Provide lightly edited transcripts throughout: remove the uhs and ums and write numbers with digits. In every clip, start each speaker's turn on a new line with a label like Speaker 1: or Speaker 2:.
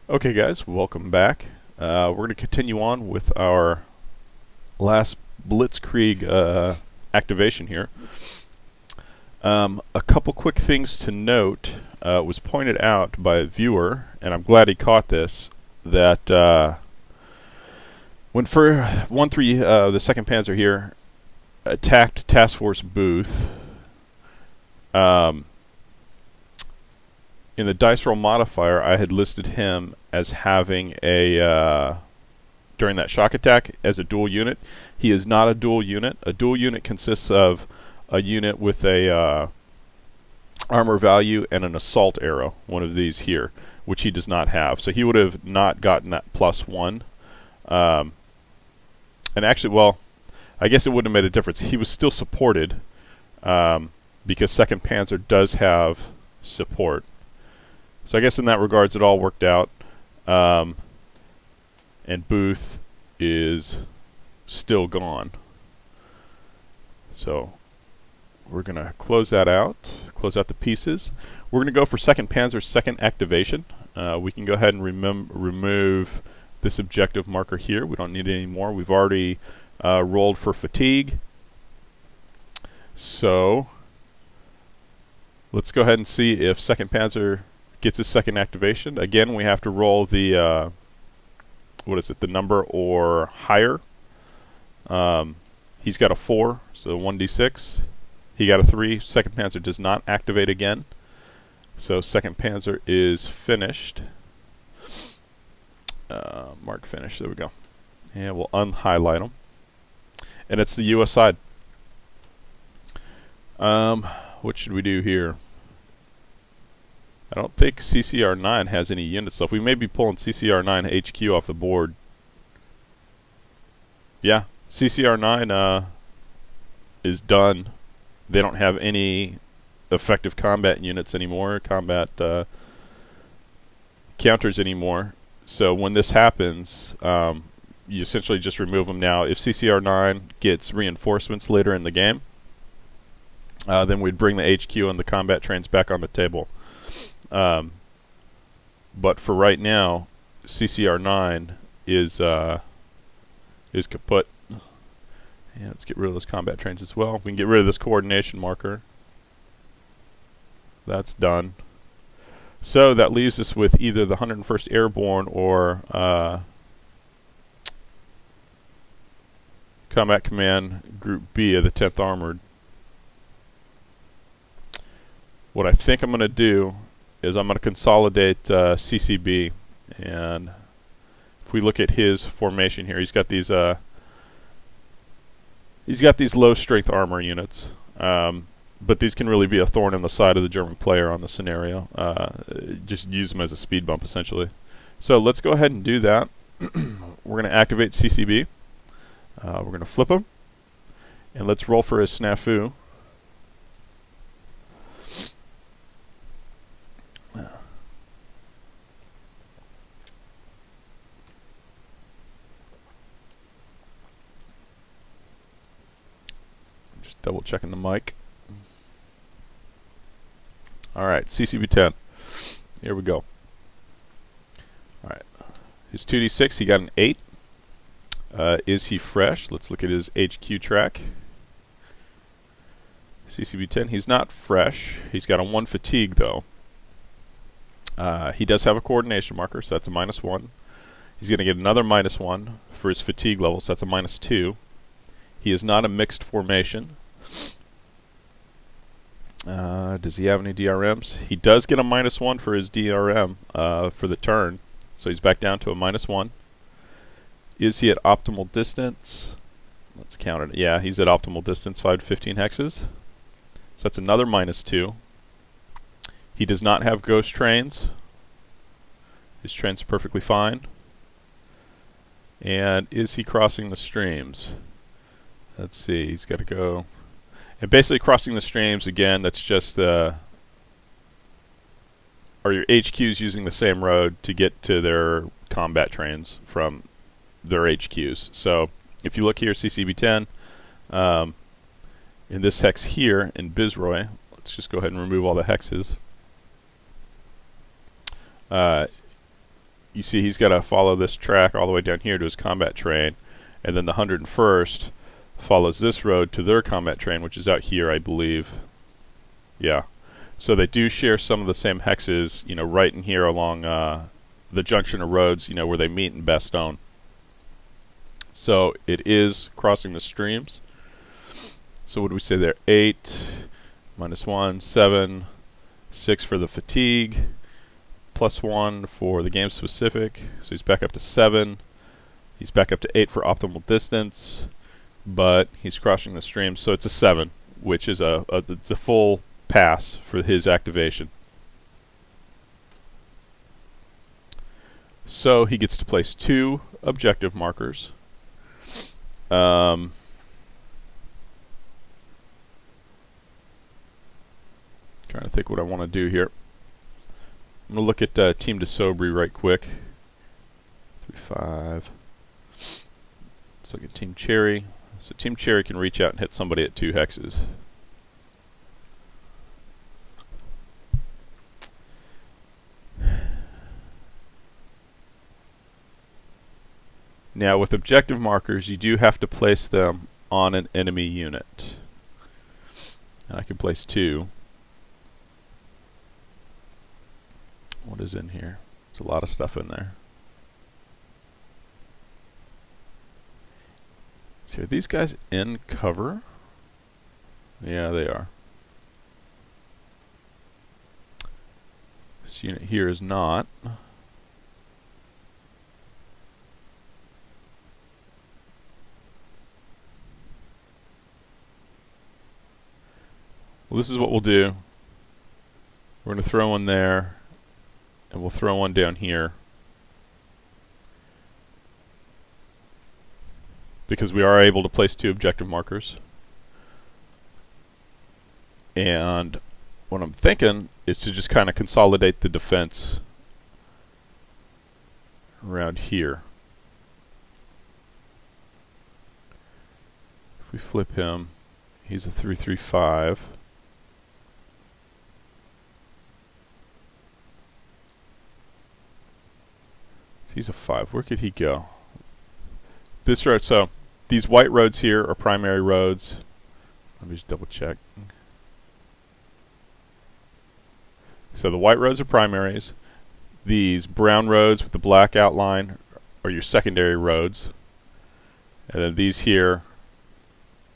Speaker 1: Okay guys, welcome back. We're going to continue on with our last Blitzkrieg activation here. A couple quick things to note. It was pointed out by a viewer, and I'm glad he caught this, that when for 1-3, the 2nd Panzer here attacked Task Force Booth, in the dice roll modifier, I had listed him as having a, during that shock attack, as a dual unit. He is not a dual unit. A dual unit consists of a unit with a armor value and an assault arrow, one of these here, which he does not have. So he would have not gotten that +1. And actually, well, I guess it wouldn't have made a difference. He was still supported because 2nd Panzer does have support. So I guess in that regards it all worked out. And Booth is still gone. So we're going to close that out, close out the pieces. We're going to go for 2nd Panzer's second activation. We can go ahead and remove this objective marker here. We don't need it anymore. We've already rolled for fatigue. So let's go ahead and see if 2nd Panzer gets his second activation. Again, we have to roll the the number or higher. He's got a 4, so 1d6. He got a 3. 2nd Panzer does not activate again, so 2nd Panzer is finished. Mark finish. There we go. And we'll unhighlight him, and it's the U.S. side. What should we do here? I don't think CCR9 has any unit stuff. We may be pulling CCR9 HQ off the board. Yeah, CCR9 is done. They don't have any effective combat units anymore, combat counters anymore. So when this happens, you essentially just remove them now. If CCR9 gets reinforcements later in the game, then we'd bring the HQ and the combat trains back on the table. But for right now, CCR9 is kaput. Yeah, let's get rid of those combat trains as well. We can get rid of this coordination marker. That's done. So that leaves us with either the 101st Airborne or Combat Command Group B of the 10th Armored. What I think I'm going to do is I'm going to consolidate CCB, and if we look at his formation here, he's got these low strength armor units, but these can really be a thorn in the side of the German player on the scenario. Just use them as a speed bump essentially. So let's go ahead and do that. We're going to activate CCB. We're going to flip him, and let's roll for his snafu. Double checking the mic. Alright, CCB 10. Here we go. Alright. His 2d6, he got an 8. Is he fresh? Let's look at his HQ track. CCB 10, he's not fresh. He's got a 1 fatigue though. He does have a coordination marker, so that's a -1. He's going to get another -1 for his fatigue level, so that's a -2. He is not a mixed formation. Does he have any DRMs? He does get a -1 for his DRM for the turn, so he's back down to a -1. Is he at optimal distance? Let's count it. Yeah, he's at optimal distance, 5 to 15 hexes. So that's another -2. He does not have ghost trains. His trains are perfectly fine. And is he crossing the streams? Let's see, he's got to go. And basically crossing the streams, again, that's just are your HQs using the same road to get to their combat trains from their HQs. So if you look here, CCB 10, in this hex here in Bizroy, let's just go ahead and remove all the hexes. you see he's got to follow this track all the way down here to his combat train, and then the 101st follows this road to their combat train, which is out here, I believe. Yeah. So they do share some of the same hexes, you know, right in here along the junction of roads, you know, where they meet in Bastogne. So it is crossing the streams. So what do we say there? 8 minus 1, 7, 6 for the fatigue, plus 1 for the game specific. So he's back up to 7. He's back up to 8 for optimal distance, but he's crossing the streams, so it's a 7, which is it's a full pass for his activation. So he gets to place 2 objective markers. Trying to think what I want to do here. I'm going to look at Team de Sobry right quick. 3, 5. Let's look at Team Cherry. So Team Cherry can reach out and hit somebody at 2 hexes. Now with objective markers, you do have to place them on an enemy unit. And I can place 2. What is in here? There's a lot of stuff in there. So are these guys in cover? Yeah, they are. This unit here is not. Well, this is what we'll do. We're going to throw one there, and we'll throw one down here. Because we are able to place 2 objective markers. And what I'm thinking is to just kind of consolidate the defense around here. If we flip him, he's a 3-3-5. He's a 5. Where could he go? This road. So these white roads here are primary roads. Let me just double check. So the white roads are primaries. These brown roads with the black outline are your secondary roads. And then these here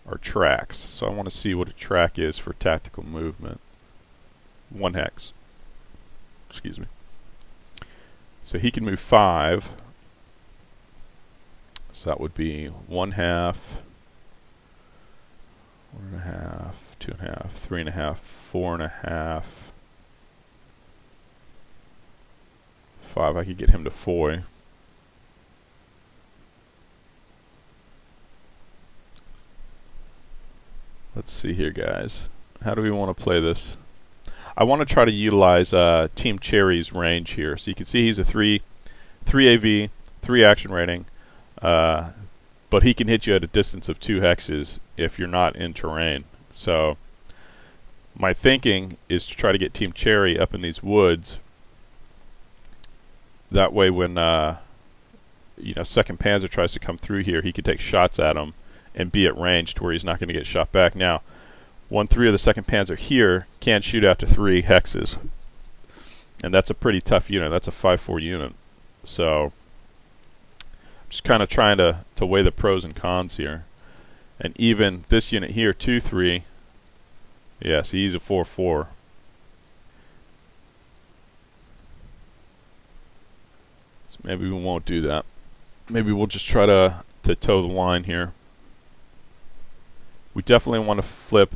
Speaker 1: are tracks. So I want to see what a track is for tactical movement. 1 hex. Excuse me. So he can move 5. So that would be 1/2, 1.5, 2.5, 3.5, 4.5, 5. I could get him to 4. Let's see here, guys. How do we want to play this? I want to try to utilize Team Cherry's range here. So you can see he's a 3 AV, 3 action rating, but he can hit you at a distance of 2 hexes if you're not in terrain. So my thinking is to try to get Team Cherry up in these woods. That way when you know, 2nd Panzer tries to come through here, he can take shots at him and be at range to where he's not going to get shot back. Now 1-3 of the 2nd Panzer here can shoot out to 3 hexes, and that's a pretty tough unit. That's a 5-4 unit. So I'm just kind of trying to weigh the pros and cons here. And even this unit here, 2-3, yeah, see, he's a 4-4. So maybe we won't do that. Maybe we'll just try to toe the line here. We definitely want to flip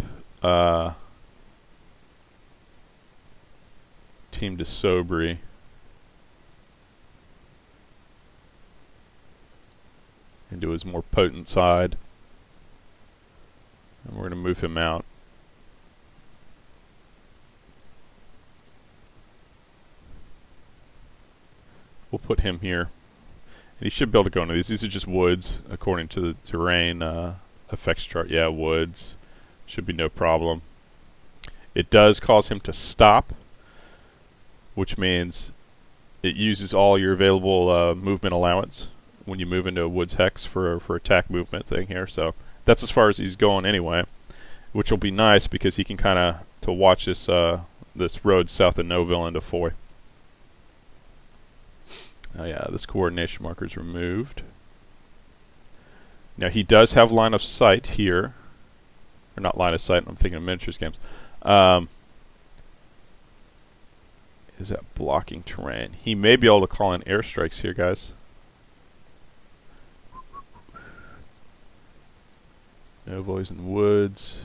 Speaker 1: Team de Sobry. Into his more potent side. And we're going to move him out. We'll put him here. And he should be able to go into these. These are just woods, according to the terrain effects chart. Yeah, woods. Should be no problem. It does cause him to stop, which means it uses all your available movement allowance when you move into a woods hex for attack movement thing here. So that's as far as he's going anyway, which will be nice because he can kind of to watch this this road south of Noville into Foy. Oh yeah, this coordination marker is removed. Now he does have line of sight here, or not line of sight. I'm thinking of miniatures games. Is that blocking terrain? He may be able to call in airstrikes here, guys. No boys in the woods.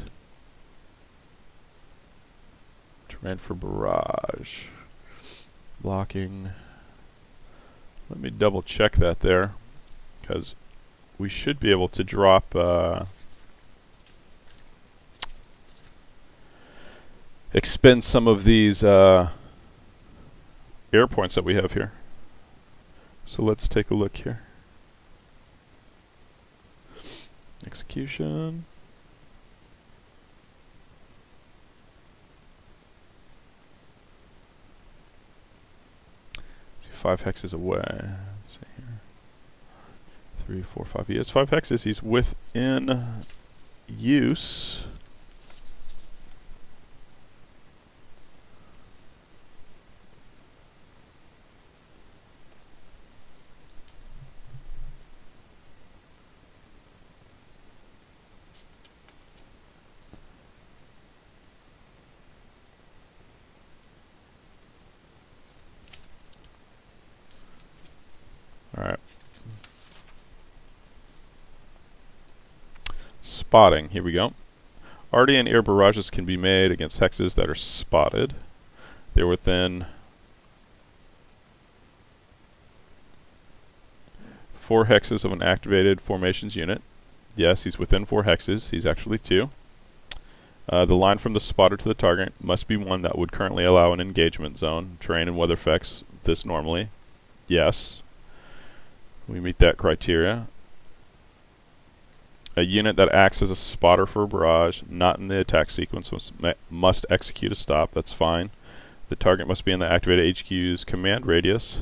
Speaker 1: Terrain for barrage. Blocking. Let me double check that there, because we should be able to drop expend some of these air points that we have here. So let's take a look here. Execution. 5 hexes away. Let's see here. 3, 4, 5. He has 5 hexes. He's within use. Alright. Spotting. Here we go. Ardennes air barrages can be made against hexes that are spotted. They're within 4 hexes of an activated formations unit. Yes, he's within 4 hexes. He's actually 2. The line from the spotter to the target must be one that would currently allow an engagement zone. Terrain and weather effects this normally. Yes. We meet that criteria. A unit that acts as a spotter for a barrage, not in the attack sequence, must execute a stop. That's fine. The target must be in the activated HQ's command radius.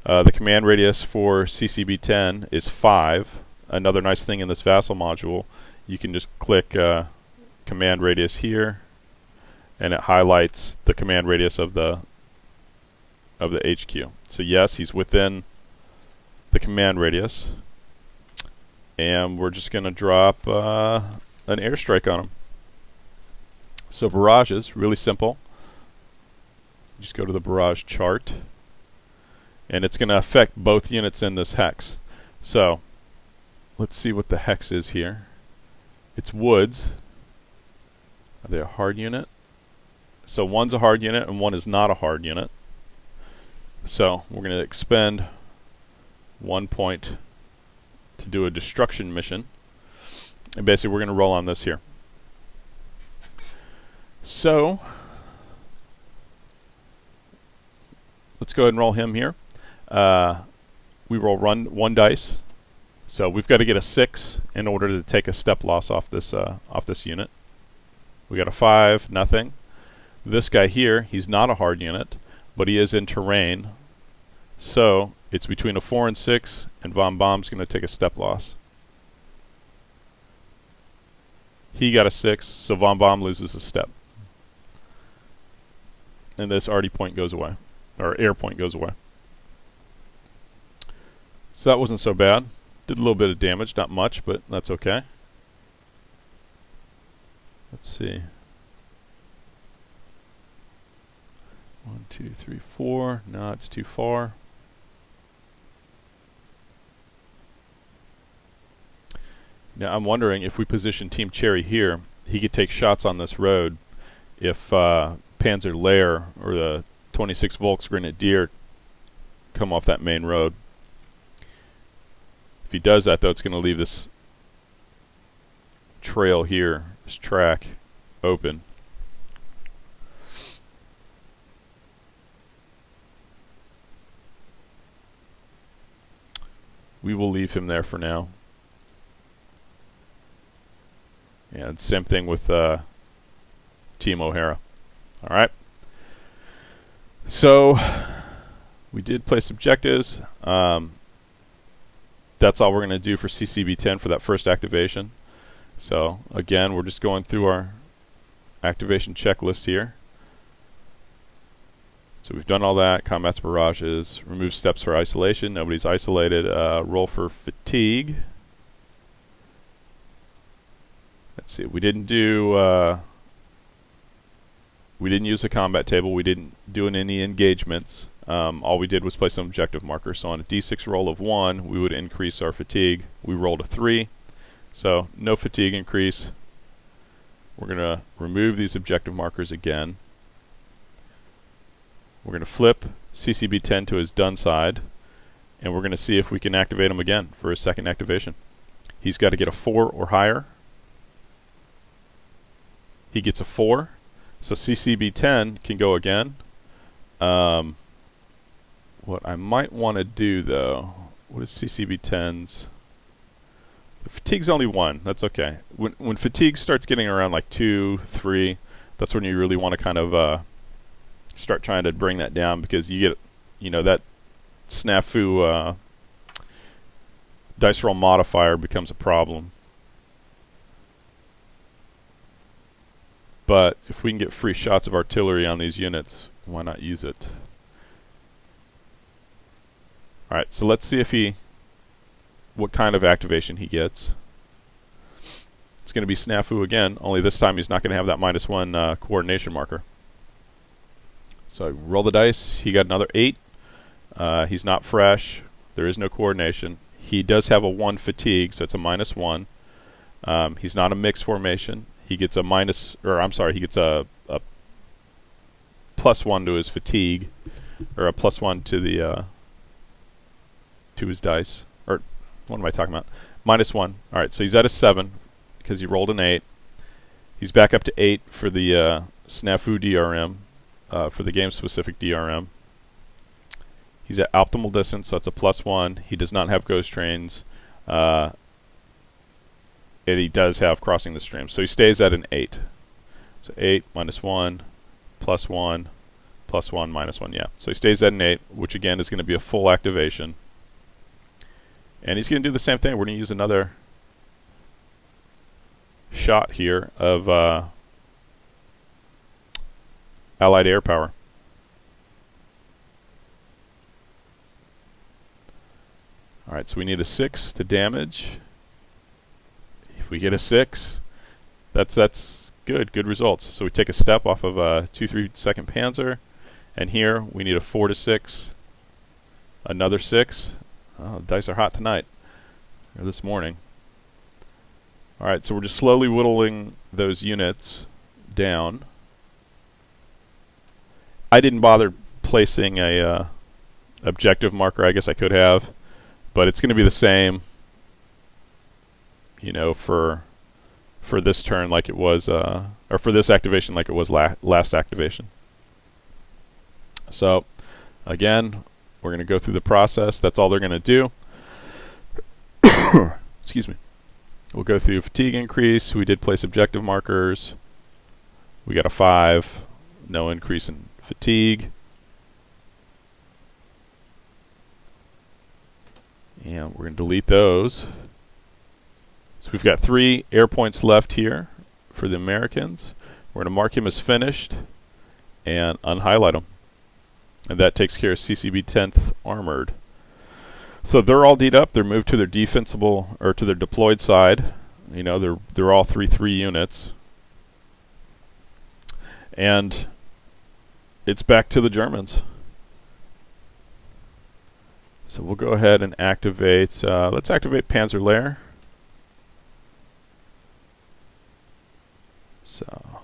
Speaker 1: The command radius for CCB-10 is 5. Another nice thing in this Vassal module, you can just click command radius here, and it highlights the command radius of the HQ. So yes, he's within the command radius, and we're just going to drop an airstrike on him. So barrages, really simple. Just go to the barrage chart, and it's going to affect both units in this hex. So let's see what the hex is here. It's woods. Are they a hard unit? So one's a hard unit and one is not a hard unit. So we're going to expend 1 point to do a destruction mission, and basically we're going to roll on this here. So let's go ahead and roll him here. We roll one dice, so we've got to get a 6 in order to take a step loss off this unit. We got a 5, nothing. This guy here, he's not a hard unit, but he is in terrain. So it's between a 4 and 6, and Von Baum's going to take a step loss. He got a 6, so Von Baum loses a step. And this arty point goes away, or air point goes away. So that wasn't so bad. Did a little bit of damage, not much, but that's okay. Let's see. 1, 2, 3, 4. No, it's too far. Now I'm wondering if we position Team Cherry here, he could take shots on this road if Panzer Lehr or the 26 Volks Grenadier come off that main road. If he does that, though, it's going to leave this trail here, this track, open. We will leave him there for now. And same thing with Team O'Hara. Alright. So We did place objectives. That's all we're going to do for CCB-10 for that first activation. So again, we're just going through our activation checklist here. So we've done all that. Combats barrages, remove steps for isolation. Nobody's isolated. Roll for fatigue. Let's see. We didn't do. We didn't use a combat table. We didn't do any engagements. All we did was place some objective markers. So on a D6 roll of 1, we would increase our fatigue. We rolled a 3, so no fatigue increase. We're going to remove these objective markers again. We're going to flip CCB-10 to his done side, and we're going to see if we can activate him again for his second activation. He's got to get a 4 or higher. He gets a 4, so CCB-10 can go again. What I might want to do, though, what is CCB-10's? The fatigue's only 1. That's okay. When fatigue starts getting around like 2, 3, that's when you really want to kind of start trying to bring that down, because you get, that snafu dice roll modifier becomes a problem. But if we can get free shots of artillery on these units, why not use it? Alright, so let's see if what kind of activation he gets. It's going to be snafu again, only this time he's not going to have that -1 coordination marker. So roll the dice. He got another 8. He's not fresh. There is no coordination. He does have a 1 fatigue, so it's a -1. He's not a mixed formation. He gets a he gets a +1 to his fatigue, or a +1 to the to his dice. Or what am I talking about? -1. All right, so he's at a 7 because he rolled an 8. He's back up to 8 for the snafu DRM, for the game-specific DRM. He's at optimal distance, so it's a +1. He does not have ghost trains. And he does have crossing the stream, so he stays at an 8. So 8 -1 +1 +1 -1, yeah. So he stays at an 8, which again is going to be a full activation. And he's going to do the same thing. We're going to use another shot here of Allied air power. Alright, so we need a 6 to damage. If we get a 6, that's good results. So we take a step off of a 2-3 Panzer, and here we need a 4 to 6, another 6. Oh, the dice are hot tonight, or this morning. Alright, so we're just slowly whittling those units down. I didn't bother placing a objective marker. I guess I could have, but it's going to be the same, for this turn like it was, or for this activation like it was last activation. So again, we're going to go through the process. That's all they're going to do. Excuse me. We'll go through fatigue increase. We did place objective markers. We got a 5. No increase in fatigue. And we're going to delete those. So we've got 3 air points left here for the Americans. We're going to mark him as finished and unhighlight him. And that takes care of CCB 10th Armored. So they're all D'd up. They're moved to their defensible, or to their deployed side. They're all 3-3 units. And it's back to the Germans. So we'll go ahead and activate, let's activate Panzer Lehr. So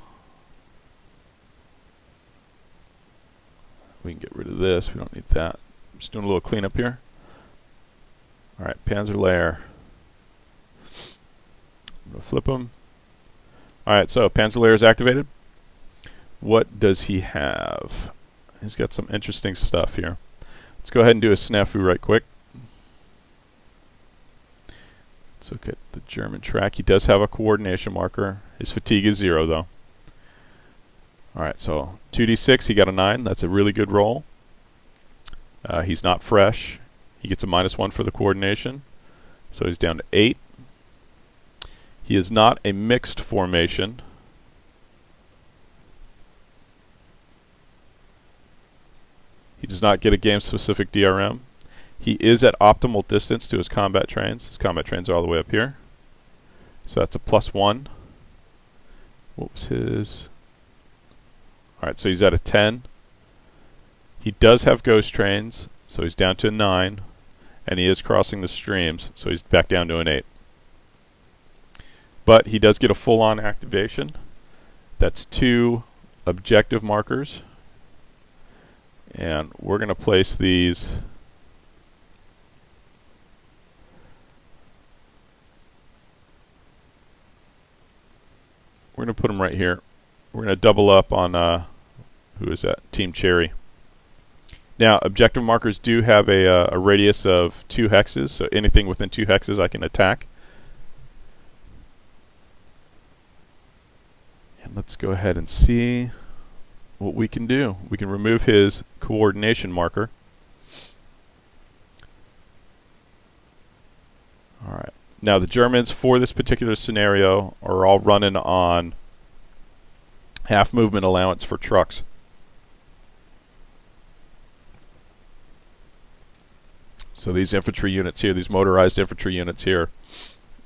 Speaker 1: we can get rid of this. We don't need that. I'm just doing a little cleanup here. Alright, Panzer Lehr. I'm going to flip him. Alright, so Panzer Lehr is activated. What does he have? He's got some interesting stuff here. Let's go ahead and do a snafu right quick. Let's look at the German track. He does have a coordination marker. His fatigue is 0 though. Alright, so 2d6, he got a 9. That's a really good roll. He's not fresh. He gets a -1 for the coordination, so he's down to 8. He is not a mixed formation. He does not get a game-specific DRM. He is at optimal distance to his combat trains. His combat trains are all the way up here. So that's a +1. What was his? Alright, so he's at a 10. He does have ghost trains, so he's down to a 9. And he is crossing the streams, so he's back down to an 8. But he does get a full-on activation. That's 2 objective markers. And we're going to place these we're going to put them right here. We're going to double up on who is that? Team Cherry. Now, objective markers do have a radius of 2 hexes, so anything within 2 hexes I can attack. And let's go ahead and see what we can do. We can remove his coordination marker. Alright. Now, the Germans, for this particular scenario, are all running on half movement allowance for trucks. So these infantry units here, these motorized infantry units here,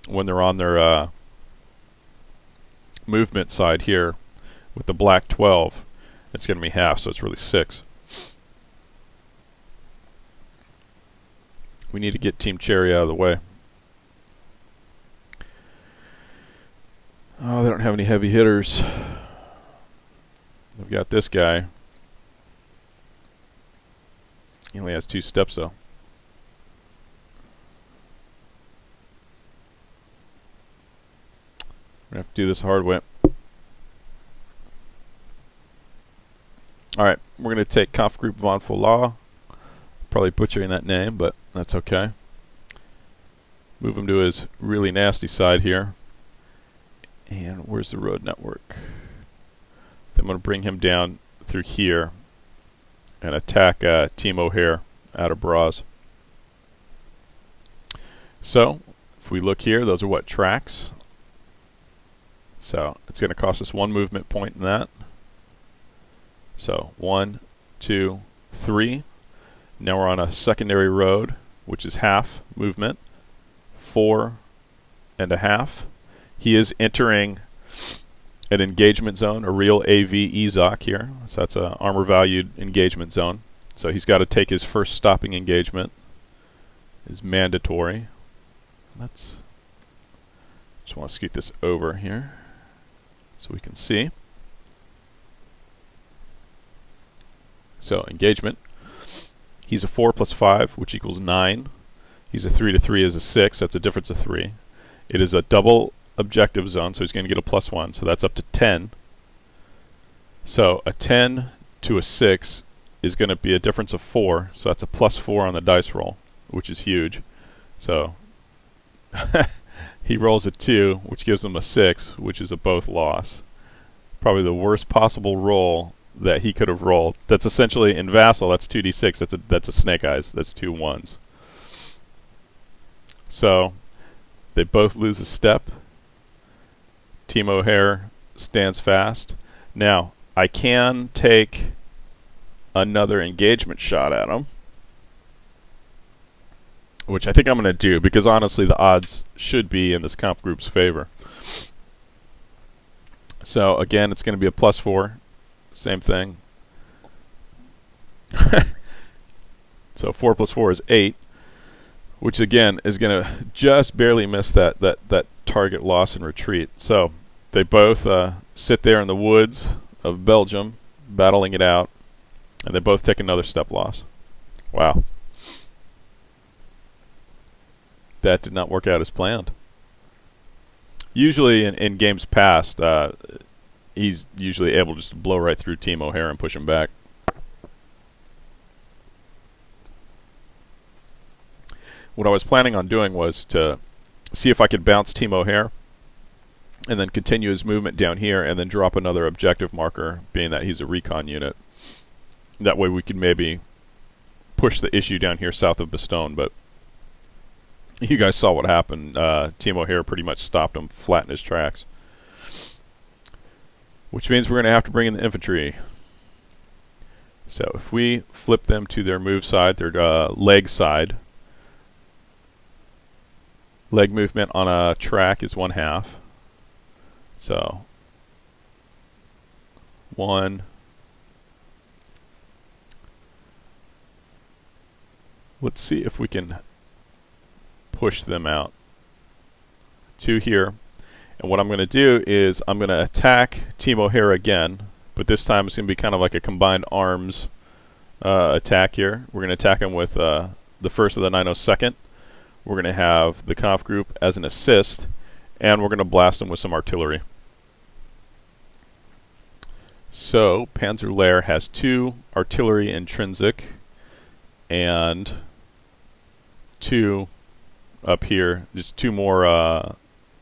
Speaker 1: when they're on their movement side here with the black 12, it's going to be half, so it's really 6. We need to get Team Cherry out of the way. Oh, they don't have any heavy hitters. They've got this guy. He only has 2 steps though. We're going to have to do this the hard way. Alright, we're going to take Kampfgruppe von Folau. Probably butchering that name, but that's okay. Move him to his really nasty side here. And where's the road network? Then I'm going to bring him down through here and attack Team O'Hare out of Braz. So, if we look here, those are what? Tracks. So, it's going to cost us 1 movement point in that. So, 1, 2, 3. Now we're on a secondary road, which is half movement. 4.5. He is entering an engagement zone, a real AV EZOC here. So that's an armor valued engagement zone. So he's got to take his first stopping engagement. Is mandatory. Let's just want to scoot this over here so we can see. So engagement. He's a 4 + 5, which equals 9. He's a 3 to 3 is a 6. That's a difference of 3. It is a double objective zone, so he's going to get a +1. So that's up to 10. So a 10 to a 6 is going to be a difference of 4. So that's a +4 on the dice roll, which is huge. So he rolls a 2, which gives him a 6, which is a both loss. Probably the worst possible roll that he could have rolled. That's essentially in Vassal. That's 2d6. That's a snake eyes. That's 2 1s. So they both lose a step. Team O'Hare stands fast. Now I can take another engagement shot at him, which I think I'm going to do because honestly the odds should be in this comp group's favor. So again, it's going to be a +4. Same thing. So 4 + 4 is 8, which again is going to just barely miss that target loss and retreat. So they both sit there in the woods of Belgium, battling it out, and they both take another step loss. Wow. That did not work out as planned. Usually in games past, he's usually able just to blow right through Team O'Hare and push him back. What I was planning on doing was to see if I could bounce Team O'Hare and then continue his movement down here and then drop another objective marker, being that he's a recon unit. That way we could maybe push the issue down here south of Bastogne, but you guys saw what happened. Team O'Hare pretty much stopped him flat in his tracks. Which means we're going to have to bring in the infantry. So if we flip them to their move side, their leg side, leg movement on a track is 1/2. So 1. Let's see if we can push them out to here. And what I'm going to do is I'm going to attack Team O'Hare again, but this time it's going to be kind of like a combined arms attack here. We're going to attack them with the 1st of the 902nd. We're going to have the Conf group as an assist, and we're going to blast them with some artillery. So Panzer Lehr has 2 artillery intrinsic and 2 up here, just 2 more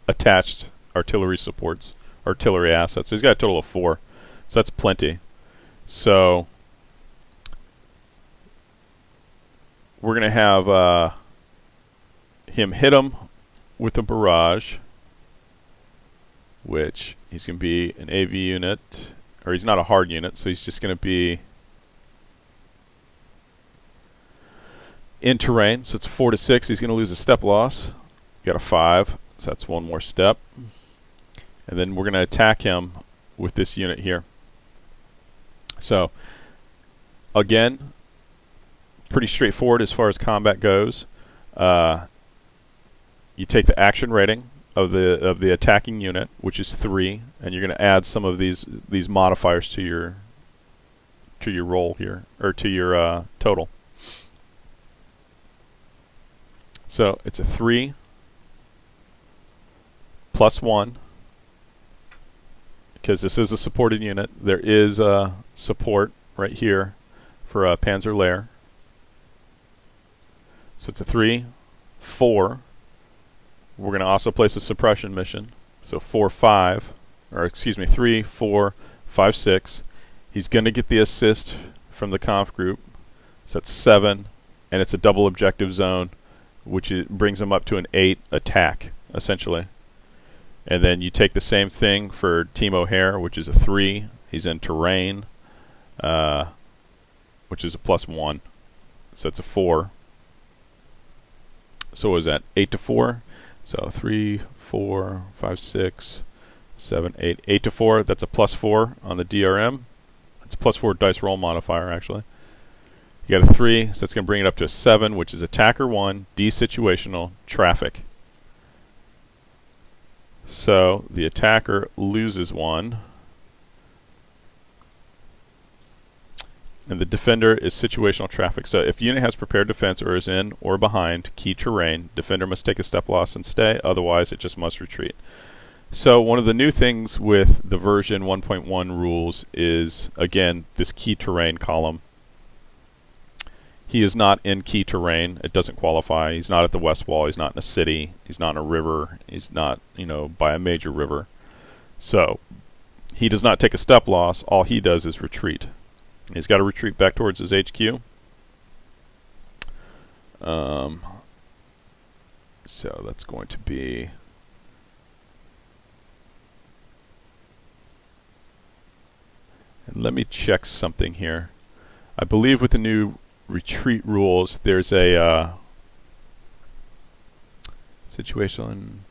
Speaker 1: attached artillery supports, artillery assets. So he's got a total of 4, so that's plenty. So we're going to have him hit him with a barrage, which he's going to be an AV unit, or he's not a hard unit, so he's just going to be in terrain. So it's 4 to 6. He's going to lose a step loss. Got a 5, so that's 1 more step. And then we're going to attack him with this unit here. So again, pretty straightforward as far as combat goes. You take the action rating of the attacking unit, which is 3, and you're going to add some of these modifiers to your roll here, or to your total. So it's a 3 plus 1, because this is a supported unit. There is support right here for Panzer Lehr. So it's a 3, 4. We're going to also place a suppression mission. So 4, 5, or excuse me, 3, 4, 5, 6. He's going to get the assist from the Conf group. So that's 7, and it's a double objective zone, which brings him up to an 8 attack, essentially. And then you take the same thing for Team O'Hare, which is a 3. He's in terrain, which is a +1. So it's a 4. So what is that? 8 to 4. So 3, 4, 5, 6, 7, 8. 8 to 4, that's a +4 on the DRM. It's a +4 dice roll modifier, actually. You got a 3, so that's going to bring it up to a 7, which is attacker 1, desituational, traffic. So the attacker loses 1. And the defender is situational traffic. So if unit has prepared defense or is in or behind key terrain, defender must take a step loss and stay, otherwise it just must retreat. So one of the new things with the version 1.1 rules is, again, this key terrain column. He is not in key terrain. It doesn't qualify. He's not at the west wall. He's not in a city. He's not in a river. He's not, by a major river. So he does not take a step loss. All he does is retreat. He's got to retreat back towards his HQ. So that's going to be... And let me check something here. I believe with the new retreat rules, there's a situation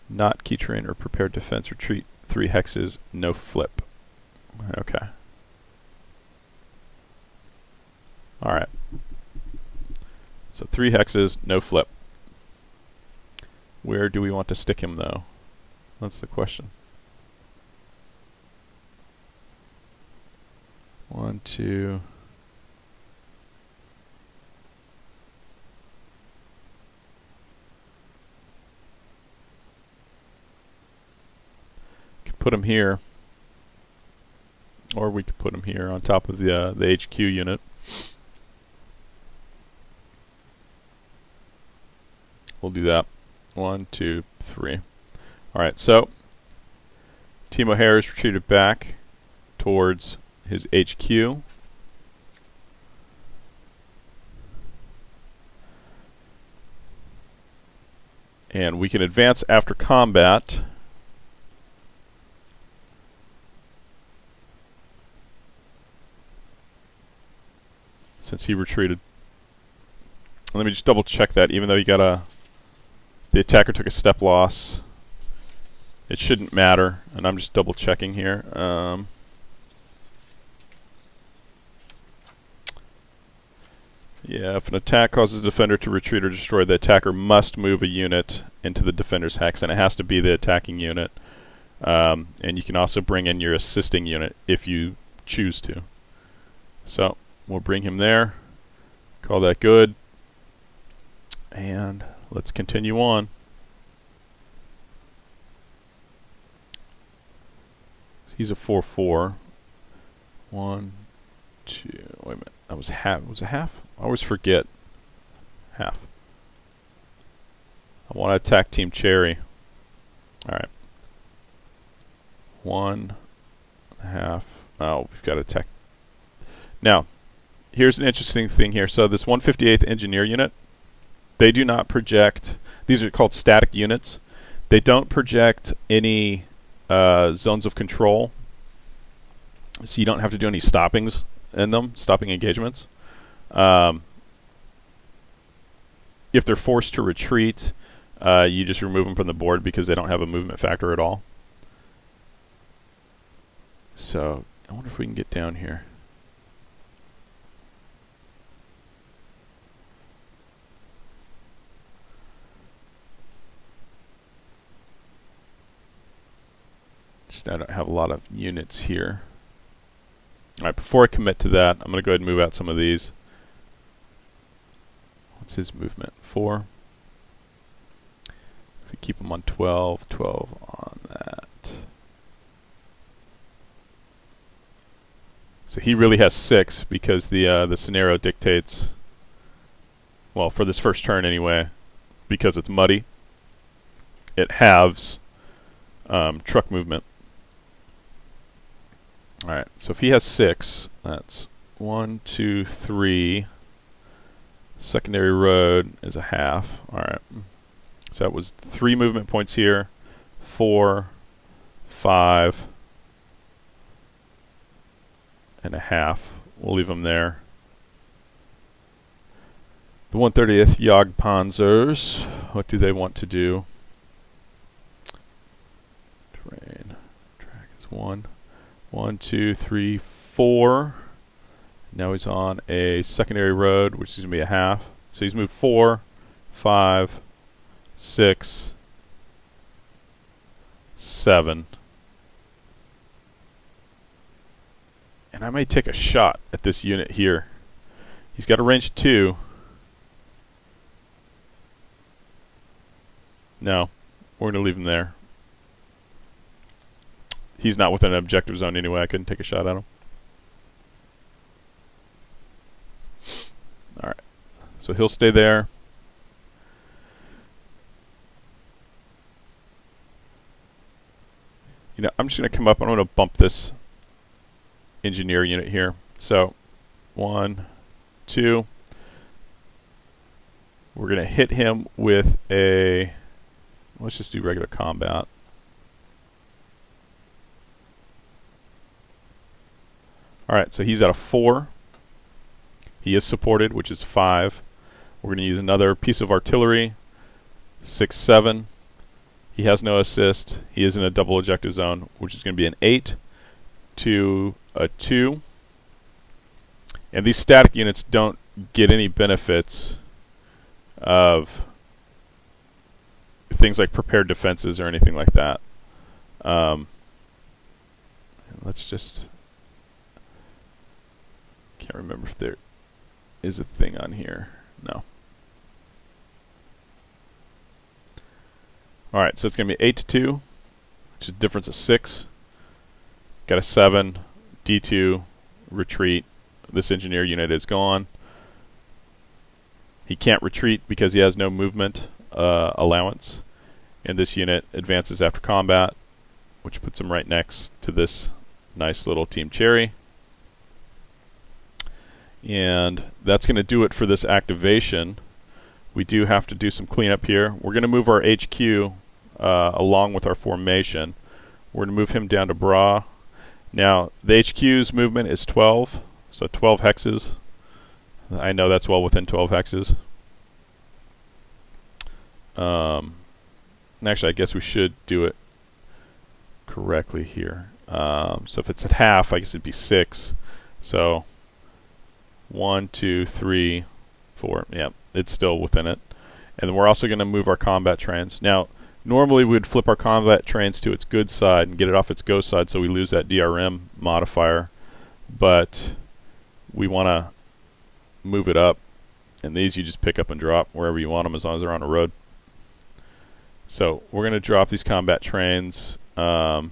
Speaker 1: not key terrain or prepared defense retreat 3 hexes, no flip. Okay. Alright. So 3 hexes, no flip. Where do we want to stick him, though? That's the question. 1, 2... Put him here, or we could put him here on top of the HQ unit. We'll do that. 1, 2, 3. All right. So Team O'Hare is retreated back towards his HQ. And we can advance after combat. Since he retreated. Let me just double check that, even though you got the attacker took a step loss. It shouldn't matter, and I'm just double checking here. Yeah, if an attack causes a defender to retreat or destroy, the attacker must move a unit into the defender's hex, and it has to be the attacking unit. And you can also bring in your assisting unit if you choose to. So we'll bring him there, call that good, and let's continue on. He's a 4-4. 1, 2. Wait a minute. That was half. Was it half? I always forget. Half. I want to attack Team Cherry. Alright. 1.5. Oh, we've got to attack. Now, here's an interesting thing here. So this 158th Engineer Unit, they do not project. These are called static units. They don't project any zones of control. So you don't have to do any stoppings in them, stopping engagements. If they're forced to retreat, you just remove them from the board because they don't have a movement factor at all. So I wonder if we can get down here. Just I don't have a lot of units here. Alright, before I commit to that, I'm going to go ahead and move out some of these. What's his movement? 4. If we keep him on 12, 12 on that. So he really has 6 because the scenario dictates, well, for this first turn anyway, because it's muddy, it halves truck movement. Alright, so if he has 6, that's 1, 2, 3. Secondary road is a half. Alright. So that was 3 movement points here. 4, 5, and a half. We'll leave them there. The 130th Jagdpanzers. What do they want to do? Terrain. Track is 1. 1, 2, 3, 4. Now he's on a secondary road, which is going to be a half. So he's moved 4, 5, 6, 7. And I may take a shot at this unit here. He's got a range 2. No, we're going to leave him there. He's not within an objective zone anyway. I couldn't take a shot at him. Alright. So he'll stay there. You know, I'm just going to come up. I'm going to bump this engineer unit here. So 1, 2. We're going to hit him with a... Let's just do regular combat. Alright, so he's at a 4. He is supported, which is 5. We're going to use another piece of artillery. 6, 7. He has no assist. He is in a double objective zone, which is going to be an 8 to a 2. And these static units don't get any benefits of things like prepared defenses or anything like that. Let's just... Can't remember if there is a thing on here. No. Alright, so it's going to be 8 to 2, which is a difference of 6. Got a 7, D2, retreat. This engineer unit is gone. He can't retreat because he has no movement allowance. And this unit advances after combat, which puts him right next to this nice little Team Cherry. And that's going to do it for this activation. we do have to do some cleanup here. We're going to move our HQ along with our formation. We're going to move him down to Bra. Now, the HQ's movement is 12, so 12 hexes. I know that's well within 12 hexes. Actually, I guess we should do it correctly here. So if it's at half, I guess it'd be 6. So 1, 2, 3, 4. Yeah, it's still within it. And then we're also going to move our combat trains. Now, normally we would flip our combat trains to its good side and get it off its go side so we lose that DRM modifier. But we want to move it up. And these you just pick up and drop wherever you want them as long as they're on a road. So we're going to drop these combat trains. We'll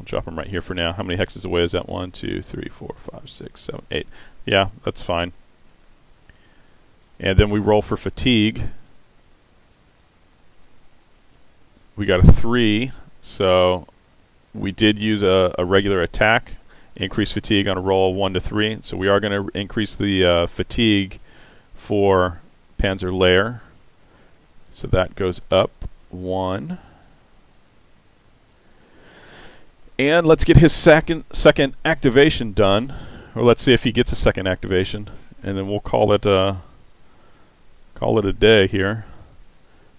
Speaker 1: drop them right here for now. How many hexes away is that? 1, 2, 3, 4, 5, 6, 7, 8. Yeah, that's fine. And then we roll for fatigue. We got a 3, so we did use a regular attack. Increase fatigue on a roll 1 to 3. So we are going to increase the fatigue for Panzer Lehr. So that goes up 1. And let's get his second activation done, or let's see if he gets a second activation, and then we'll call it a day here.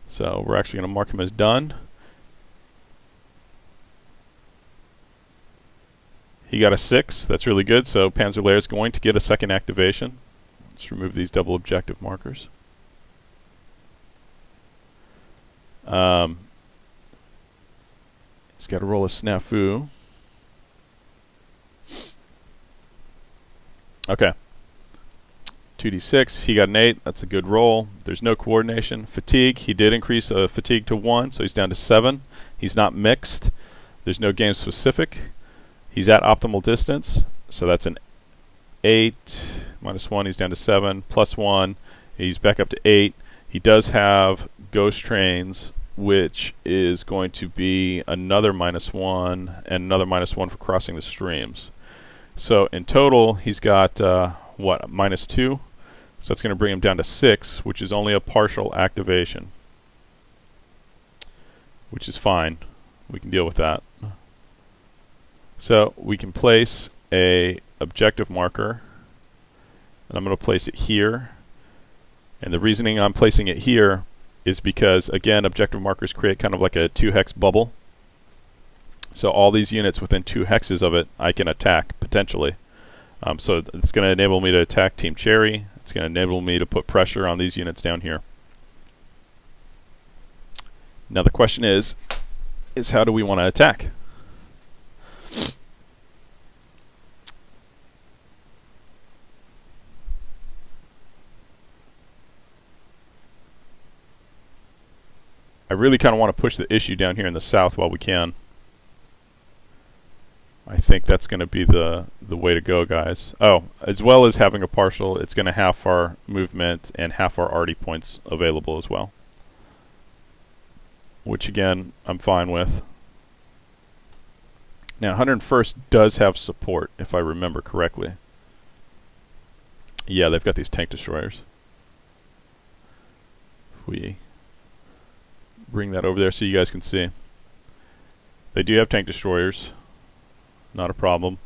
Speaker 1: So we're actually going to mark him as done. He got a 6. That's really good. So Panzer Lehr is going to get a second activation. Let's remove these double objective markers. He's got to roll a snafu. Okay. 2d6. He got an 8. That's a good roll. There's no coordination. Fatigue. He did increase fatigue to 1, so he's down to 7. He's not mixed. There's no game specific. He's at optimal distance, so that's an 8. Minus 1, he's down to 7. Plus 1, he's back up to 8. He does have ghost trains, which is going to be another -1 and another -1 for crossing the streams. So in total, he's got what, -2? So that's going to bring him down to 6, which is only a partial activation, which is fine. We can deal with that. So we can place a objective marker, and I'm going to place it here. And the reasoning I'm placing it here is because, again, objective markers create kind of like a 2-hex bubble. So all these units within 2 hexes of it, I can attack, potentially. So it's going to enable me to attack Team Cherry. It's going to enable me to put pressure on these units down here. Now the question is how do we want to attack? I really kind of want to push the issue down here in the south while we can. I think that's going to be the way to go, guys. Oh, as well as having a partial, it's going to half our movement and half our arty points available as well. Which, again, I'm fine with. Now, 101st does have support, if I remember correctly. Yeah, they've got these tank destroyers. If we bring that over there so you guys can see. They do have tank destroyers. Not a problem.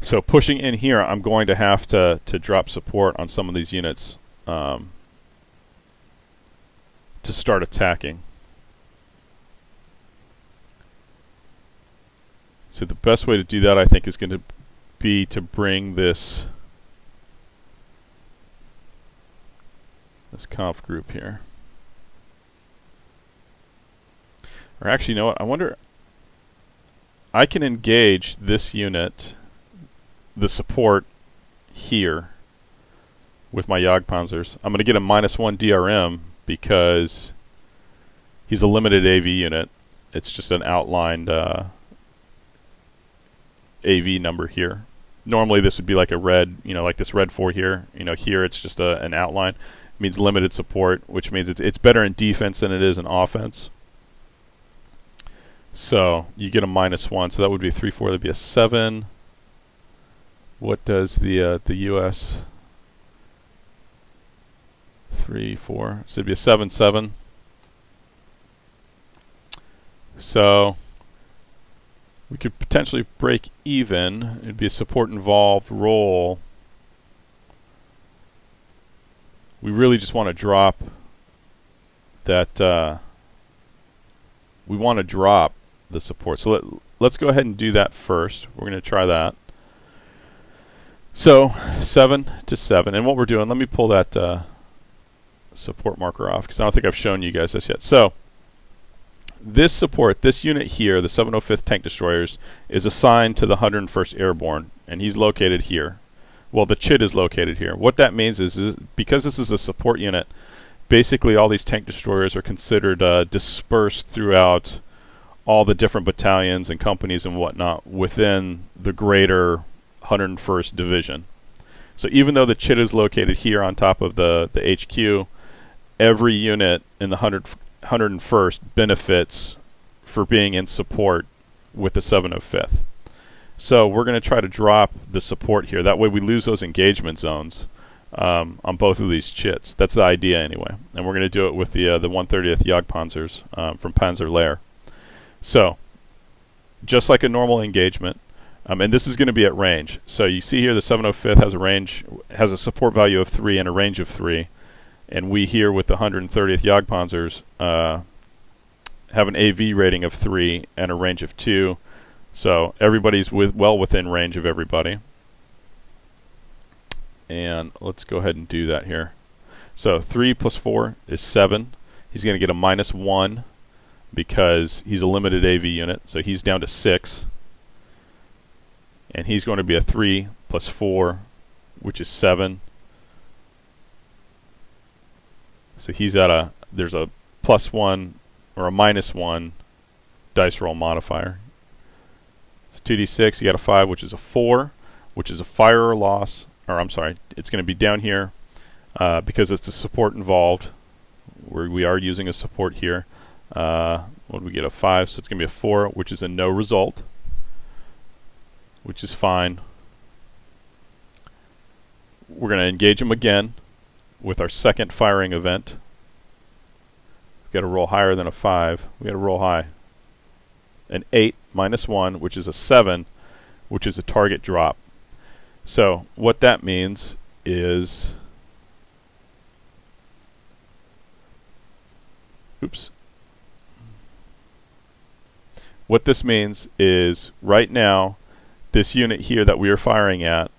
Speaker 1: So pushing in here, I'm going to have to drop support on some of these units to start attacking. So the best way to do that, I think, is going to be to bring this conf group here. Or actually, you know what? I wonder, I can engage this unit, the support here, with my Jagdpanzers. I'm going to get a -1 DRM because he's a limited AV unit. It's just an outlined AV number here. Normally this would be like a red, like this red 4 here. Here it's just an outline. It means limited support, which means it's better in defense than it is in offense. So you get a -1, so that would be a 3-4. That'd be a 7. What does the US? 3, 4. So it'd be a 7, 7. So we could potentially break even. It'd be a support involved roll. We really just want to drop that. We want to drop the support. So let's go ahead and do that first. We're going to try that. So 7 to 7. And what we're doing, let me pull that support marker off because I don't think I've shown you guys this yet. So this support, this unit here, the 705th Tank Destroyers, is assigned to the 101st Airborne, and he's located here. Well, the CHID is located here. What that means is because this is a support unit, basically all these tank destroyers are considered dispersed throughout all the different battalions and companies and whatnot within the greater 101st Division. So even though the CHID is located here on top of the HQ, every unit in the 101st benefits for being in support with the 705th. So we're going to try to drop the support here. That way we lose those engagement zones on both of these chits. That's the idea anyway. And we're going to do it with the 130th Jagdpanzers from Panzer Lehr. So just like a normal engagement, and this is going to be at range. So you see here the 705th has a support value of 3 and a range of 3. And we here with the 130th Jagdpanzers have an AV rating of 3 and a range of 2. So everybody's well within range of everybody. And let's go ahead and do that here. So 3 plus 4 is 7. He's going to get a -1 because he's a limited AV unit. So he's down to 6. And he's going to be a 3 plus 4, which is 7. So he's at there's a +1 or a -1 dice roll modifier. It's 2d6, you got a 5, which is a 4, which is a fire loss, or I'm sorry, it's going to be down here because it's the support involved, where we are using a support here. What do we get? A 5, so it's going to be a 4, which is a no result, which is fine. We're going to engage him again with our second firing event. We've got to roll higher than a 5. We've got to roll high. An 8 -1, which is a 7, which is a target drop. So what that means is, oops. What this means is right now, this unit here that we are firing at,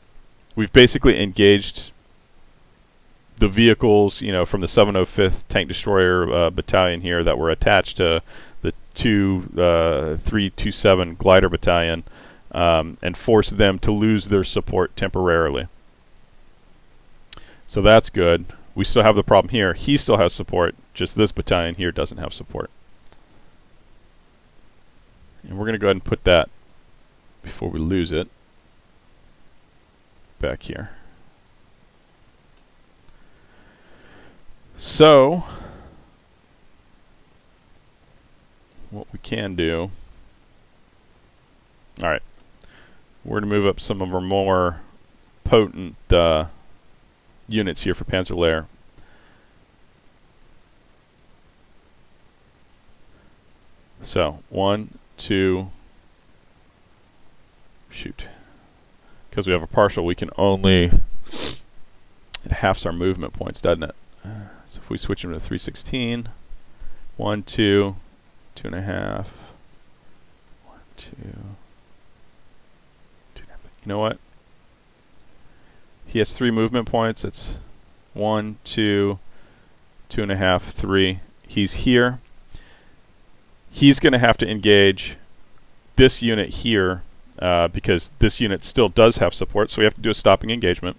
Speaker 1: we've basically engaged the vehicles, you know, from the 705th Tank Destroyer Battalion here that were attached to the 327 Glider Battalion, and force them to lose their support temporarily. So that's good. We still have the problem here. He still has support, just this battalion here doesn't have support. And we're going to go ahead and put that, before we lose it, back here. So what we can do, alright, we're going to move up some of our more potent units here for Panzer Lehr. So 1, 2, shoot, because we have a partial, we can only, it halves our movement points, doesn't it? So if we switch them to 316, 1, 2, 2.5, 1, 2, 2.5. You know what? He has 3 movement points. It's 1, 2, 2.5, 3. He's here. He's going to have to engage this unit here because this unit still does have support, so we have to do a stopping engagement.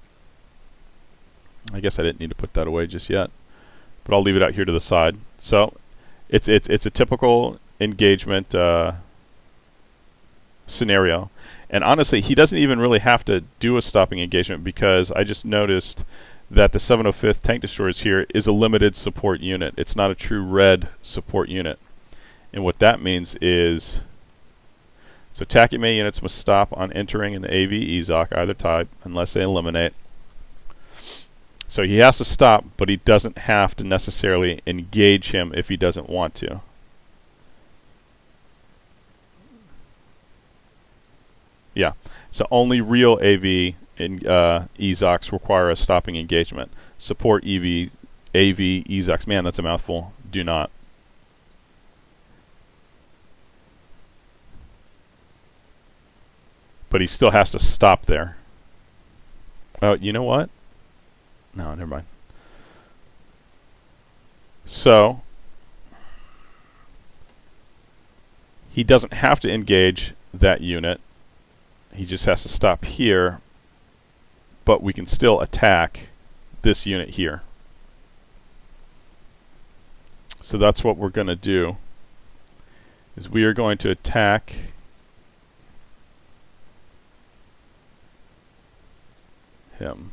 Speaker 1: I guess I didn't need to put that away just yet, but I'll leave it out here to the side. So it's a typical engagement scenario, and honestly, he doesn't even really have to do a stopping engagement because I just noticed that the 705th Tank Destroyers here is a limited support unit. It's not a true red support unit, and what that means is, so TACMA units must stop on entering an AV EZOC either type unless they eliminate. So he has to stop, but he doesn't have to necessarily engage him if he doesn't want to. Yeah, so only real AV and EZOCs require a stopping engagement. Support AV EZOCs, man, that's a mouthful, do not. But he still has to stop there. Oh, you know what? No, never mind. So he doesn't have to engage that unit. He just has to stop here, but we can still attack this unit here. So that's what we're going to do, is we are going to attack him.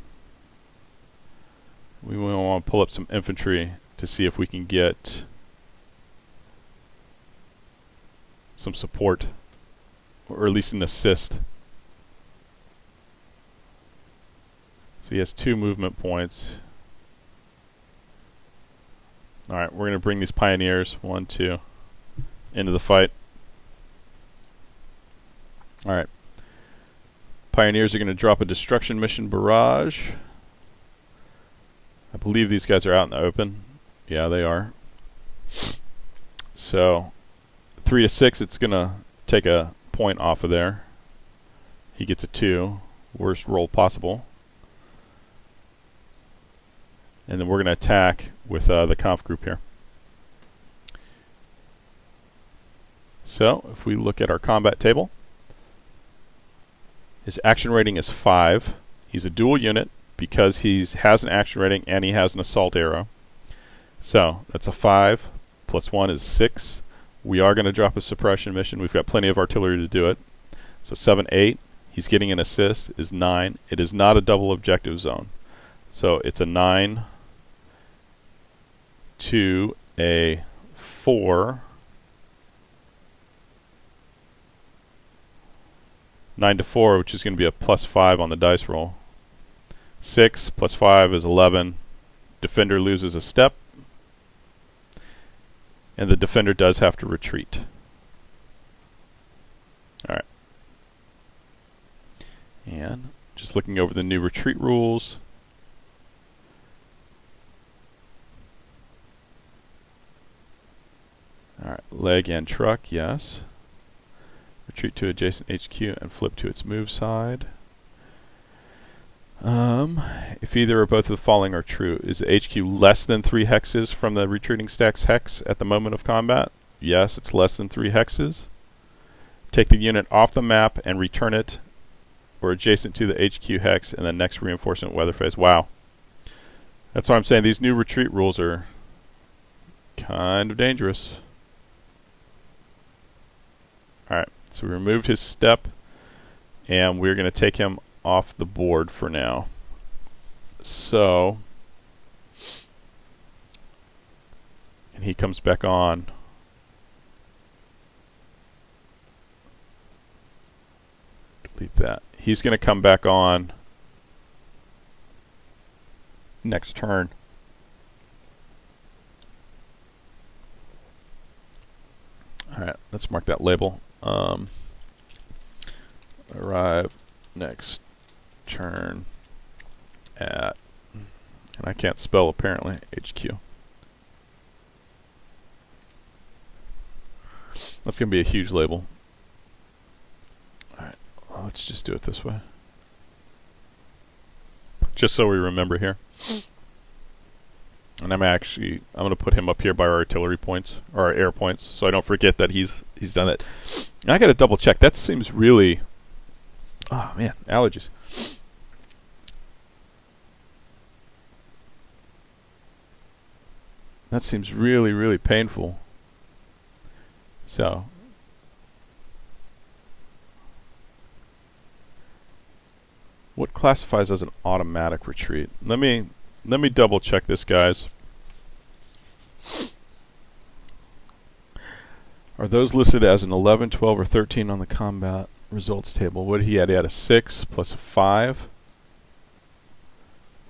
Speaker 1: We will want to pull up some infantry to see if we can get some support, or at least an assist. So he has 2 movement points. Alright, we're going to bring these pioneers, 1, 2, into the fight. Alright. Pioneers are going to drop a destruction mission barrage. I believe these guys are out in the open. Yeah, they are. So 3 to 6, it's going to take a point off of there. He gets a 2. Worst roll possible. And then we're going to attack with the conf group here. So if we look at our combat table, his action rating is 5. He's a dual unit because he has an action rating and he has an assault arrow. So that's a 5 plus 1 is 6. We are going to drop a suppression mission. We've got plenty of artillery to do it. So 7, 8. He's getting an assist is 9. It is not a double objective zone. So it's a 9 to a 4. 9 to 4, which is going to be a +5 on the dice roll. 6 plus 5 is 11. Defender loses a step. And the defender does have to retreat. Alright. And just looking over the new retreat rules. Alright, leg and truck, yes. Retreat to adjacent HQ and flip to its move side. If either or both of the following are true, is the HQ less than 3 hexes from the retreating stack's hex at the moment of combat? Yes, it's less than 3 hexes. Take the unit off the map and return it or adjacent to the HQ hex in the next reinforcement weather phase. Wow. That's what I'm saying. These new retreat rules are kind of dangerous. Alright, so we removed his step and we're going to take him off the board for now. So, and he comes back on. Delete that. He's going to come back on next turn. Alright, let's mark that label. Arrive next turn at, and I can't spell apparently, HQ. That's going to be a huge label. Alright, well, let's just do it this way. Just so we remember here. And I'm going to put him up here by our artillery points, or our air points, so I don't forget that he's done it. And I got to double check. That seems really, oh man, allergies. That seems really, really painful. So, what classifies as an automatic retreat? Let me double check this, guys. Are those listed as an 11, 12, or 13 on the combat results table? What he had? He had a 6 plus a 5,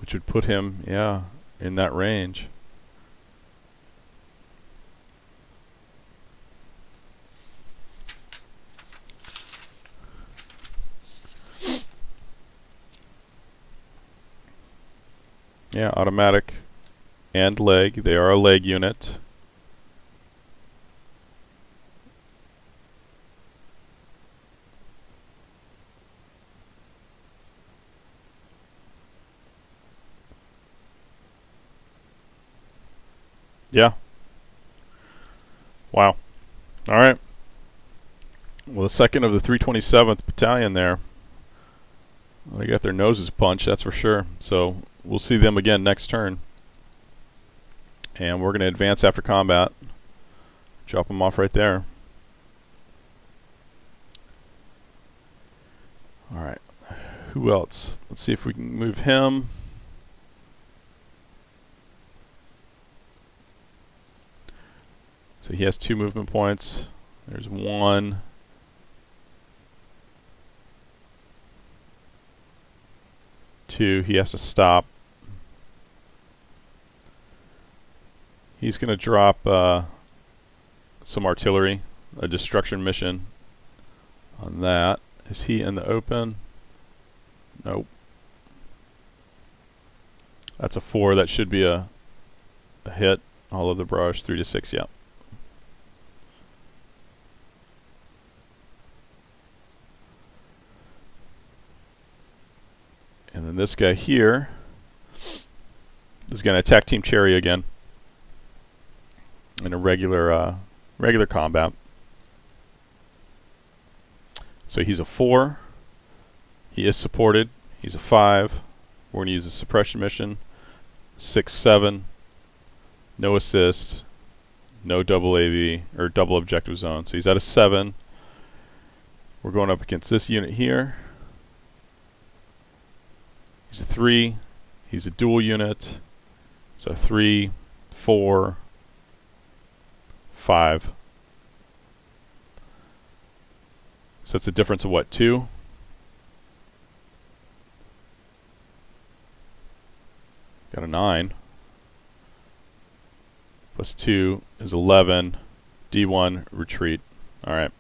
Speaker 1: which would put him, yeah, in that range. Yeah, automatic and leg. They are a leg unit. Yeah. Wow. All right. Well, the second of the 327th Battalion there, well, they got their noses punched, that's for sure. So we'll see them again next turn. And we're going to advance after combat. Drop them off right there. All right. Who else? Let's see if we can move him. So he has 2 movement points. There's 1. 2. He has to stop. He's going to drop some artillery, a destruction mission on that. Is he in the open? Nope. That's a 4. That should be a hit. All of the barrage 3 to 6. Yep. And then this guy here is going to attack Team Cherry again in a regular combat. So he's a 4. He is supported. He's a 5. We're going to use a suppression mission. 6, 7. No assist. No double AV or double objective zone. So he's at a 7. We're going up against this unit here. He's a 3. He's a dual unit. So 3, 4, 5. So that's a difference of what, 2? Got a 9. Plus 2 is 11. D1, retreat. Alright.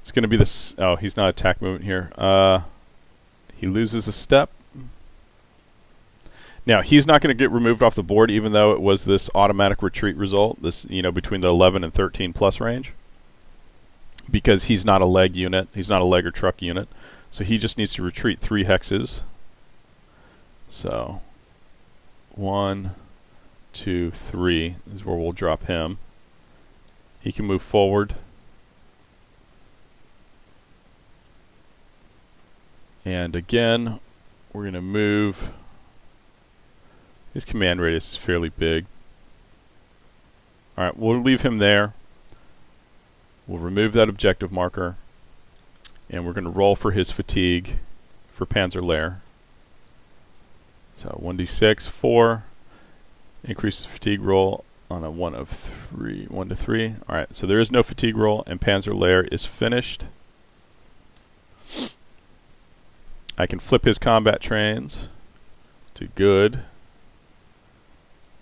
Speaker 1: It's going to be this. Oh, he's not attack movement here. He loses a step. Now, he's not going to get removed off the board, even though it was this automatic retreat result, this, you know, between the 11 and 13 plus range, because he's not a leg unit. He's not a leg or truck unit. So he just needs to retreat 3 hexes. So 1, 2, 3 is where we'll drop him. He can move forward. And again, we're going to move. His command radius is fairly big. Alright, we'll leave him there. We'll remove that objective marker. And we're going to roll for his fatigue for Panzer Lehr. So 1d6, 4. Increase the fatigue roll on a 1 to 3. Alright, so there is no fatigue roll, and Panzer Lehr is finished. I can flip his combat trains to good,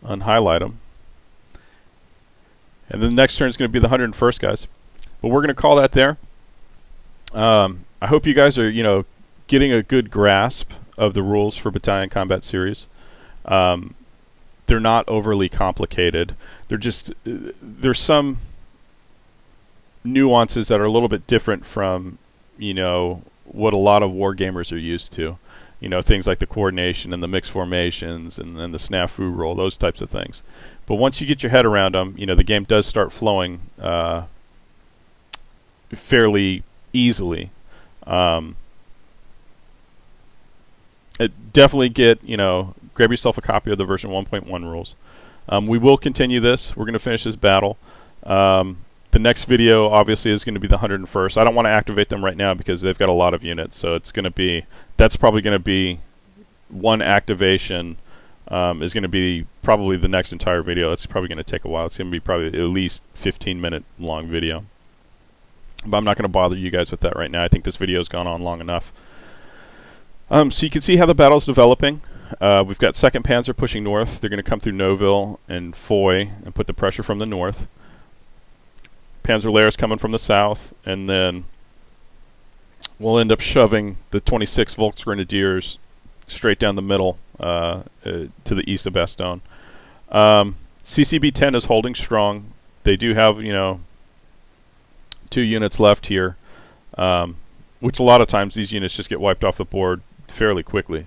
Speaker 1: unhighlight them, and then the next turn is going to be the 101st guys. But we're going to call that there. I hope you guys are, you know, getting a good grasp of the rules for Battalion Combat Series. They're not overly complicated. They're just there's some nuances that are a little bit different from, you know, what a lot of war gamers are used to. You know, things like the coordination and the mixed formations and the snafu roll, those types of things. But once you get your head around them, you know, the game does start flowing fairly easily. Definitely get, you know, grab yourself a copy of the version 1.1 rules. We will continue this. We're going to finish this battle. The next video obviously is going to be the 101st. I don't want to activate them right now because they've got a lot of units, so it's going to be, that's probably going to be one activation is going to be probably the next entire video. It's probably going to take a while. It's going to be probably at least 15-minute long video. But I'm not going to bother you guys with that right now. I think this video has gone on long enough. So you can see how the battle's developing. We've got 2nd Panzer pushing north. They're going to come through Neuville and Foy and put the pressure from the north. Panzer Lehr is coming from the south, and then we'll end up shoving the 26 Volksgrenadiers straight down the middle to the east of Bastogne. CCB 10 is holding strong. They do have, 2 units left here, which a lot of times these units just get wiped off the board fairly quickly.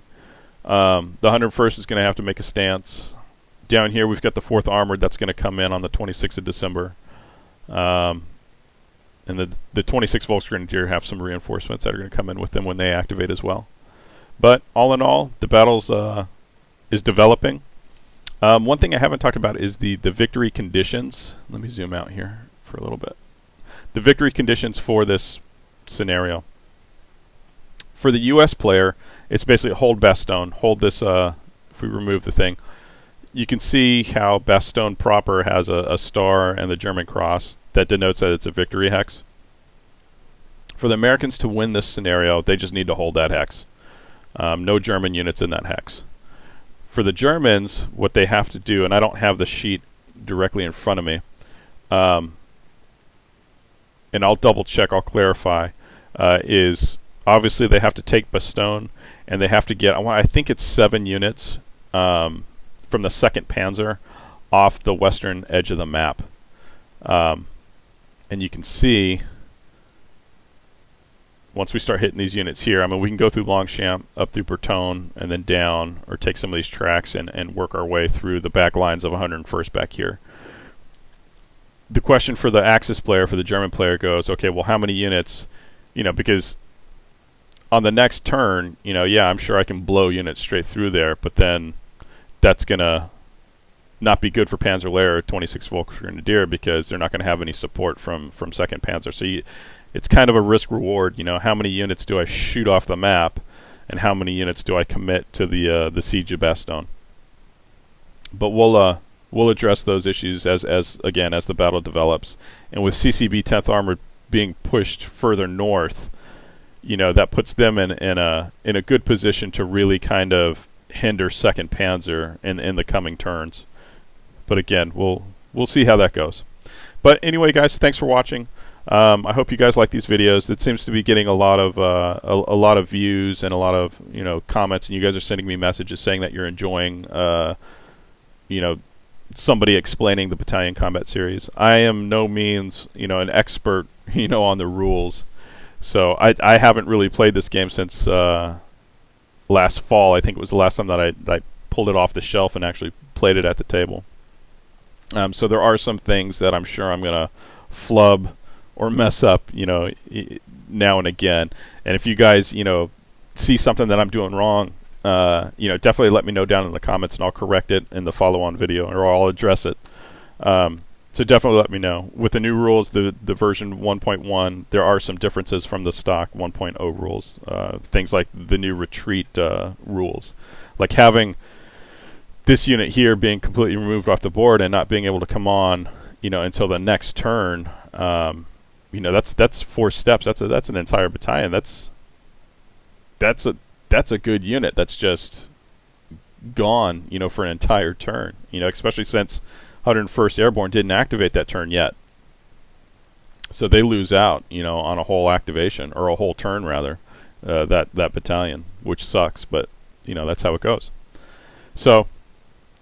Speaker 1: The 101st is going to have to make a stance. Down here we've got the 4th Armored that's going to come in on the 26th of December. And the 26 Volksgrenadier have some reinforcements that are going to come in with them when they activate as well. But all in all, the battles is developing. One thing I haven't talked about is the victory conditions. Let me zoom out here for a little bit. The victory conditions for this scenario. For the US player, it's basically hold Bastogne, hold this, if we remove the thing. You can see how Bastogne proper has a star and the German cross. That denotes that it's a victory hex. For the Americans to win this scenario, they just need to hold that hex. No German units in that hex. For the Germans, what they have to do, and I don't have the sheet directly in front of me, and I'll double check, I'll clarify, is obviously they have to take Bastogne, and they have to get, I think it's 7 units from the 2nd Panzer off the western edge of the map. And you can see, once we start hitting these units here, I mean, we can go through Longchamp, up through Bretonne, and then down, or take some of these tracks and work our way through the back lines of 101st back here. The question for the Axis player, for the German player, goes, okay, well, how many units, because on the next turn, yeah, I'm sure I can blow units straight through there, but then that's going to not be good for Panzer Lehr or 26 Volksgrenadier because they're not going to have any support from 2nd Panzer. So it's kind of a risk reward. How many units do I shoot off the map, and how many units do I commit to the siege of Bastogne? But we'll address those issues as the battle develops. And with CCB 10th Armored being pushed further north, that puts them in a good position to really kind of hinder 2nd Panzer in the coming turns. But again, we'll see how that goes. But anyway, guys, thanks for watching. I hope you guys like these videos. It seems to be getting a lot of views and a lot of comments, and you guys are sending me messages saying that you're enjoying somebody explaining the Battalion Combat Series. I am no means an expert on the rules, so I haven't really played this game since last fall. I think it was the last time that I pulled it off the shelf and actually played it at the table. So there are some things that I'm sure I'm gonna flub or mess up, now and again. And if you guys, see something that I'm doing wrong, definitely let me know down in the comments, and I'll correct it in the follow-on video, or I'll address it. So definitely let me know. With the new rules, the version 1.1, there are some differences from the stock 1.0 rules. Things like the new retreat rules, like having this unit here being completely removed off the board and not being able to come on, until the next turn. That's 4 steps. That's an entire battalion. That's a good unit. That's just gone, for an entire turn. Especially since 101st Airborne didn't activate that turn yet, so they lose out, on a whole activation, or a whole turn rather. That battalion, which sucks, but that's how it goes. So.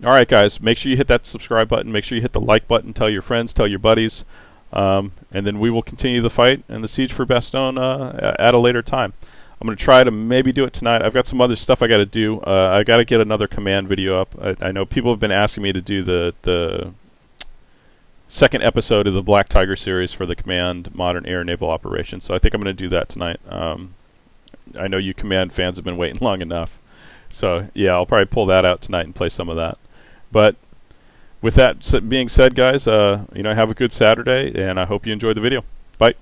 Speaker 1: All right, guys, make sure you hit that subscribe button. Make sure you hit the like button. Tell your friends. Tell your buddies. And then we will continue the fight and the siege for Bastogne at a later time. I'm going to try to maybe do it tonight. I've got some other stuff I got to do. I got to get another command video up. I know people have been asking me to do the 2nd episode of the Black Tiger series for the Command Modern Air Naval Operations. So I think I'm going to do that tonight. I know you command fans have been waiting long enough. So, yeah, I'll probably pull that out tonight and play some of that. But with that being said, guys, have a good Saturday, and I hope you enjoyed the video. Bye.